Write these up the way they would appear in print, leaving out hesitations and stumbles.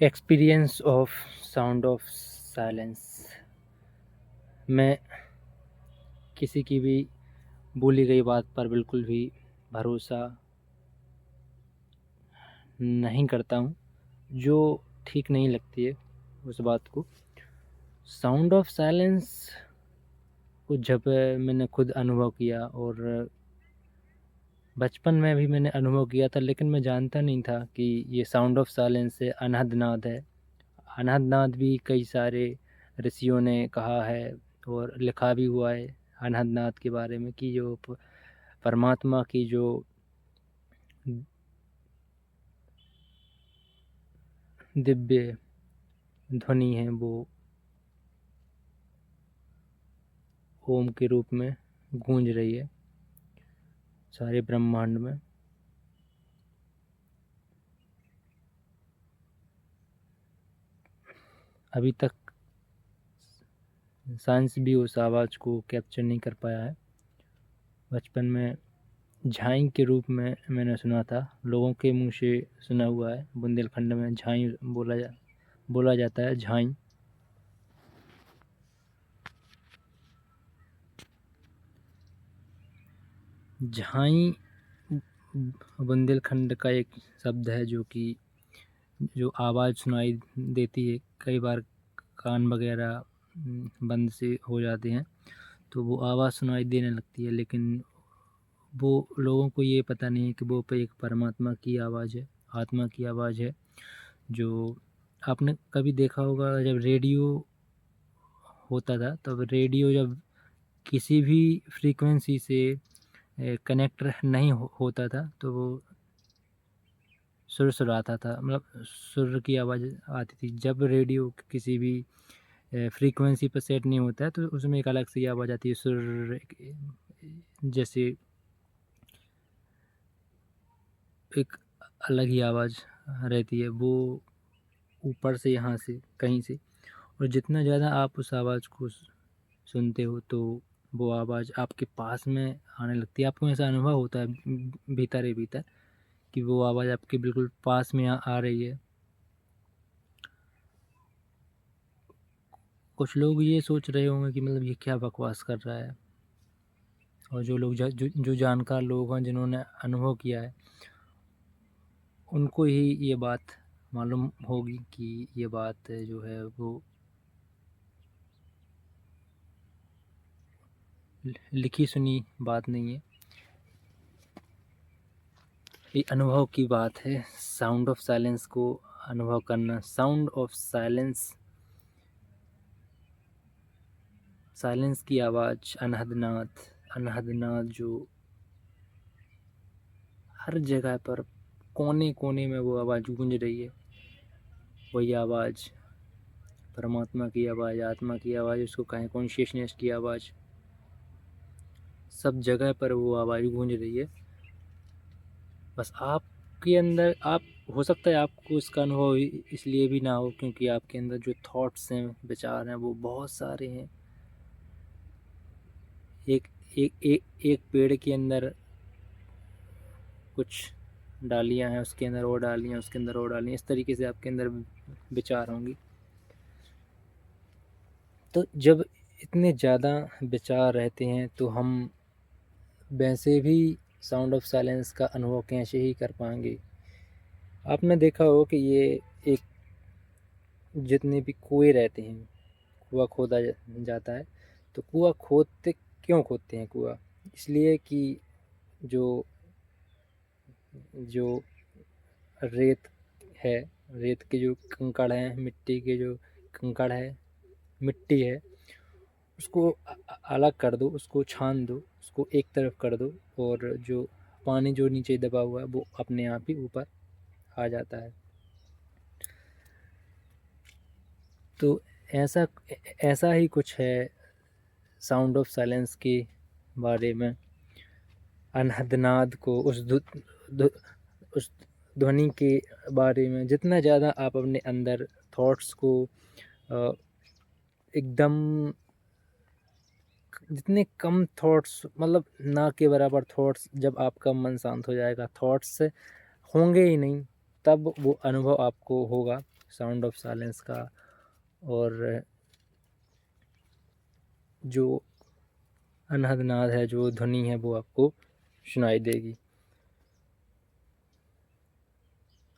Experience of sound of silence. मैं किसी की भी बोली गई बात पर बिल्कुल भी भरोसा नहीं करता हूँ जो ठीक नहीं लगती है उस बात को। साउंड ऑफ साइलेंस को जब मैंने खुद अनुभव किया, और बचपन में भी मैंने अनुभव किया था, लेकिन मैं जानता नहीं था कि ये साउंड ऑफ साइलेंस से अनहद नाद है। अनहद नाद भी कई सारे ऋषियों ने कहा है और लिखा भी हुआ है अनहद नाद के बारे में, कि जो परमात्मा की जो दिव्य ध्वनि है वो ओम के रूप में गूंज रही है सारे ब्रह्मांड में। अभी तक साइंस भी उस आवाज़ को कैप्चर नहीं कर पाया है। बचपन में झाई के रूप में मैंने सुना था, लोगों के मुंह से सुना हुआ है। बुंदेलखंड में झाई बोला जाता है, झाई। झाई बुंदेलखंड का एक शब्द है जो आवाज़ सुनाई देती है। कई बार कान वगैरह बंद से हो जाते हैं तो वो आवाज़ सुनाई देने लगती है, लेकिन वो लोगों को ये पता नहीं है कि वो पे एक परमात्मा की आवाज़ है, आत्मा की आवाज़ है। जो आपने कभी देखा होगा, जब रेडियो होता था तब रेडियो जब किसी भी फ्रीक्वेंसी से कनेक्ट नहीं होता था तो वो सुरसुराता था, मतलब सुर की आवाज़ आती थी। जब रेडियो किसी भी फ्रीक्वेंसी पर सेट नहीं होता है तो उसमें एक अलग सी आवाज़ आती है, सुर जैसे एक अलग ही आवाज़ रहती है, वो ऊपर से यहाँ से कहीं से। और जितना ज़्यादा आप उस आवाज़ को सुनते हो तो वो आवाज़ आपके पास में आने लगती है। आपको ऐसा अनुभव होता है भीतर ही भीतर कि वो आवाज़ आपके बिल्कुल पास में आ रही है। कुछ लोग ये सोच रहे होंगे कि मतलब ये क्या बकवास कर रहा है, और जो लोग जो जानकार लोग हैं जिन्होंने अनुभव किया है उनको ही ये बात मालूम होगी कि ये बात जो है वो लिखी सुनी बात नहीं है, ये अनुभव की बात है। साउंड ऑफ साइलेंस को अनुभव करना। साउंड ऑफ साइलेंस, साइलेंस की आवाज़, अनहद नाद जो हर जगह पर कोने कोने में वो आवाज़ गूंज रही है। वही आवाज़ परमात्मा की आवाज़, आत्मा की आवाज़, उसको कहें कॉन्शियसनेस की आवाज़, सब जगह पर वो आवाज़ गूंज रही है। बस आपके अंदर, आप हो सकता है आपको इसका अनुभव इसलिए भी ना हो क्योंकि आपके अंदर जो थॉट्स हैं, विचार हैं, वो बहुत सारे हैं। एक एक एक एक पेड़ के अंदर कुछ डालियां हैं, उसके अंदर और डालियां, उसके अंदर और डालियां, इस तरीके से आपके अंदर विचार होंगी। तो जब इतने ज़्यादा विचार रहते हैं तो हम वैसे भी साउंड ऑफ साइलेंस का अनुभव कैसे ही कर पाएंगे। आपने देखा हो कि ये एक, जितने भी कुएं रहते हैं, कुआं खोदा जाता है, तो कुआं खोदते क्यों खोदते हैं कुआं? इसलिए कि जो जो रेत है, रेत के जो कंकड़ हैं, मिट्टी के जो कंकड़ है, मिट्टी है, उसको अलग कर दो, उसको छान दो, उसको एक तरफ कर दो, और जो पानी जो नीचे दबा हुआ है वो अपने आप ही ऊपर आ जाता है। तो ऐसा ऐसा ही कुछ है साउंड ऑफ साइलेंस के बारे में। अनहद नाद को, उस ध्वनि के बारे में जितना ज़्यादा आप अपने अंदर थॉट्स को एकदम, जितने कम थॉट्स, मतलब ना के बराबर थॉट्स, जब आपका मन शांत हो जाएगा, थॉट्स होंगे ही नहीं, तब वो अनुभव आपको होगा साउंड ऑफ साइलेंस का, और जो अनहद नाद है, जो ध्वनि है, वो आपको सुनाई देगी।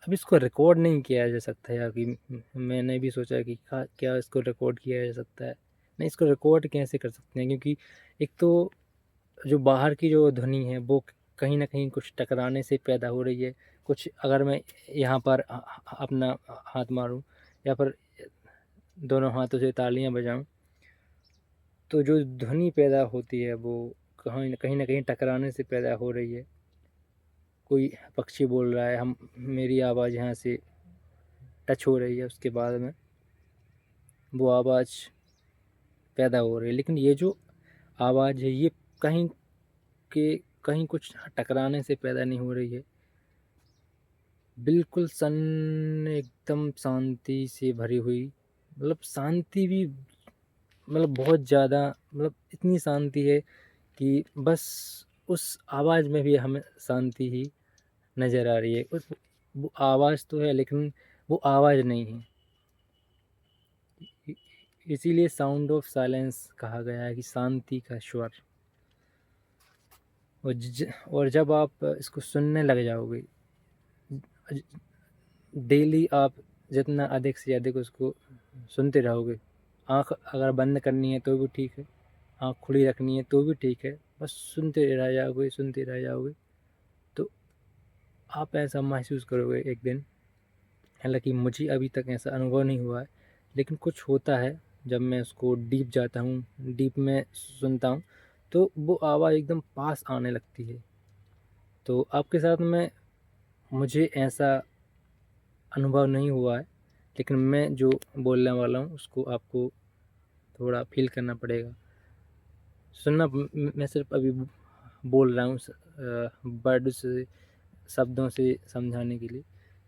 अब इसको रिकॉर्ड नहीं किया जा सकता यार, कि मैंने भी सोचा कि क्या इसको रिकॉर्ड किया जा सकता है। नहीं, इसको रिकॉर्ड कैसे कर सकते हैं, क्योंकि एक तो जो बाहर की जो ध्वनि है वो कहीं ना कहीं कुछ टकराने से पैदा हो रही है। कुछ अगर मैं यहाँ पर अपना हाथ मारूं या फिर दोनों हाथों से तालियां बजाऊं, तो जो ध्वनि पैदा होती है वो कहीं ना कहीं टकराने से पैदा हो रही है। कोई पक्षी बोल रहा है, हम मेरी आवाज़ यहाँ से टच हो रही है, उसके बाद में वो आवाज़ पैदा हो रही है। लेकिन ये जो आवाज़ है ये कहीं के कहीं कुछ टकराने से पैदा नहीं हो रही है। बिल्कुल एकदम शांति से भरी हुई, मतलब शांति भी, मतलब बहुत ज़्यादा, मतलब इतनी शांति है कि बस उस आवाज़ में भी हमें शांति ही नज़र आ रही है। उस वो आवाज़ तो है लेकिन वो आवाज़ नहीं है। इसीलिए साउंड ऑफ साइलेंस कहा गया है कि शांति का स्वर। और जब आप इसको सुनने लग जाओगे, डेली आप जितना अधिक से अधिक उसको सुनते रहोगे, आँख अगर बंद करनी है तो भी ठीक है, आँख खुली रखनी है तो भी ठीक है, बस सुनते रह जाओगे, तो आप ऐसा महसूस करोगे एक दिन। हालांकि मुझे अभी तक ऐसा अनुभव नहीं हुआ है, लेकिन कुछ होता है जब मैं उसको डीप जाता हूँ, डीप में सुनता हूँ, तो वो आवाज़ एकदम पास आने लगती है। तो आपके साथ में मुझे ऐसा अनुभव नहीं हुआ है, लेकिन मैं जो बोलने वाला हूँ उसको आपको थोड़ा फील करना पड़ेगा। सुनना मैं सिर्फ अभी बोल रहा हूँ वर्ड से, शब्दों से समझाने के लिए,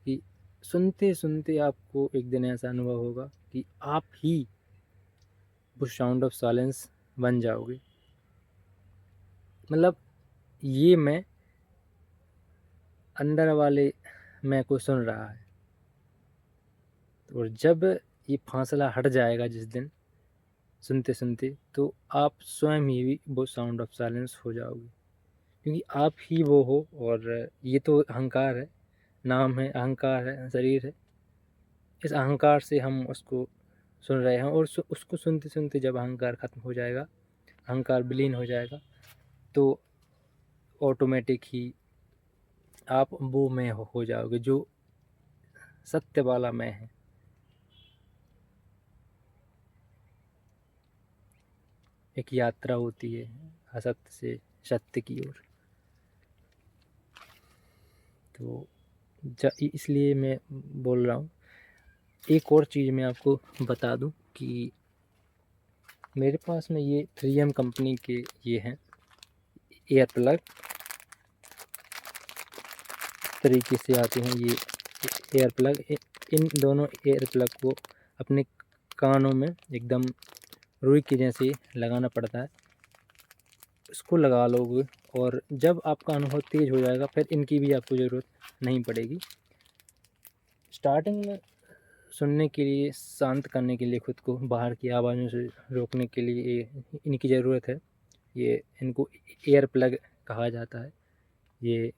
कि सुनते सुनते आपको एक दिन ऐसा अनुभव होगा कि आप ही वो साउंड ऑफ साइलेंस बन जाओगे। मतलब ये मैं अंदर वाले मैं को सुन रहा है, और जब ये फासला हट जाएगा जिस दिन सुनते सुनते, तो आप स्वयं ही भी वो साउंड ऑफ साइलेंस हो जाओगे, क्योंकि आप ही वो हो। और ये तो अहंकार है, नाम है, अहंकार है, शरीर है। इस अहंकार से हम उसको सुन रहे हैं, और उसको सुनते सुनते जब अहंकार खत्म हो जाएगा, अहंकार विलीन हो जाएगा, तो ऑटोमेटिक ही आप वो मैं हो जाओगे जो सत्य वाला मैं है। एक यात्रा होती है असत्य से सत्य की ओर। तो इसलिए मैं बोल रहा हूँ। एक और चीज़ मैं आपको बता दूं कि मेरे पास में ये 3M कंपनी के ये हैं एयर प्लग, तरीके से आते हैं ये एयर प्लग। इन दोनों एयर प्लग को अपने कानों में एकदम रुई के जैसे लगाना पड़ता है। इसको लगा लोगे और जब आपका अनुभव तेज़ हो जाएगा, फिर इनकी भी आपको ज़रूरत नहीं पड़ेगी। स्टार्टिंग में सुनने के लिए, शांत करने के लिए, खुद को बाहर की आवाज़ों से रोकने के लिए इनकी ज़रूरत है। ये इनको एयर प्लग कहा जाता है। ये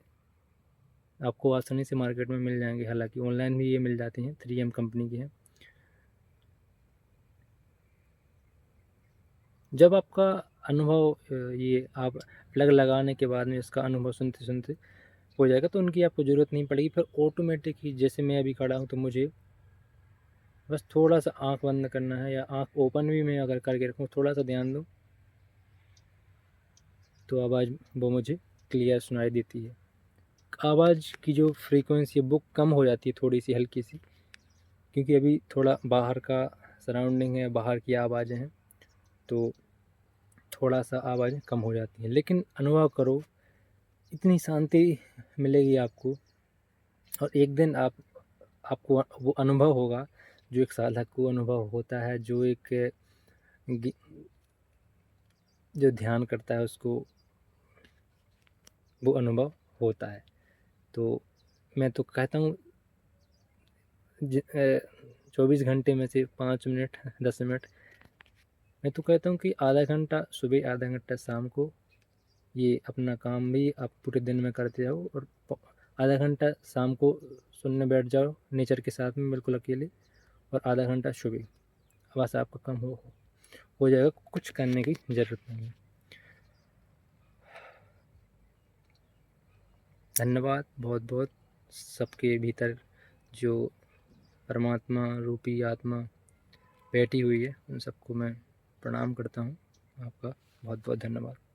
आपको आसानी से मार्केट में मिल जाएंगे, हालांकि ऑनलाइन भी ये मिल जाती हैं, 3M कंपनी की हैं। जब आपका अनुभव ये आप प्लग लगाने के बाद में इसका अनुभव सुनते सुनते हो जाएगा, तो उनकी आपको ज़रूरत नहीं पड़ेगी। फिर ऑटोमेटिक ही, जैसे मैं अभी खड़ा हूँ, तो मुझे बस थोड़ा सा आँख बंद करना है, या आँख ओपन भी मैं अगर करके रखूँ, थोड़ा सा ध्यान दूँ, तो आवाज़ वो मुझे क्लियर सुनाई देती है। आवाज़ की जो फ्रीक्वेंसी है वो कम हो जाती है, थोड़ी सी हल्की सी, क्योंकि अभी थोड़ा बाहर का सराउंडिंग है, बाहर की आवाज़ें हैं, तो थोड़ा सा आवाज़ कम हो जाती है। लेकिन अनुभव करो, इतनी शांति मिलेगी आपको, और एक दिन आपको वो अनुभव होगा जो एक साधक को अनुभव होता है, जो एक जो ध्यान करता है उसको वो अनुभव होता है। तो मैं तो कहता हूँ 24 घंटे में से 5 मिनट 10 मिनट, मैं तो कहता हूँ कि आधा घंटा सुबह, आधा घंटा शाम को, ये अपना काम भी आप पूरे दिन में करते जाओ, और आधा घंटा शाम को सुनने बैठ जाओ नेचर के साथ में बिल्कुल अकेले, और आधा घंटा सुबह, बस आपका काम हो जाएगा, कुछ करने की ज़रूरत नहीं है। धन्यवाद बहुत बहुत। सबके भीतर जो परमात्मा रूपी आत्मा बैठी हुई है, उन सबको मैं प्रणाम करता हूँ। आपका बहुत बहुत धन्यवाद।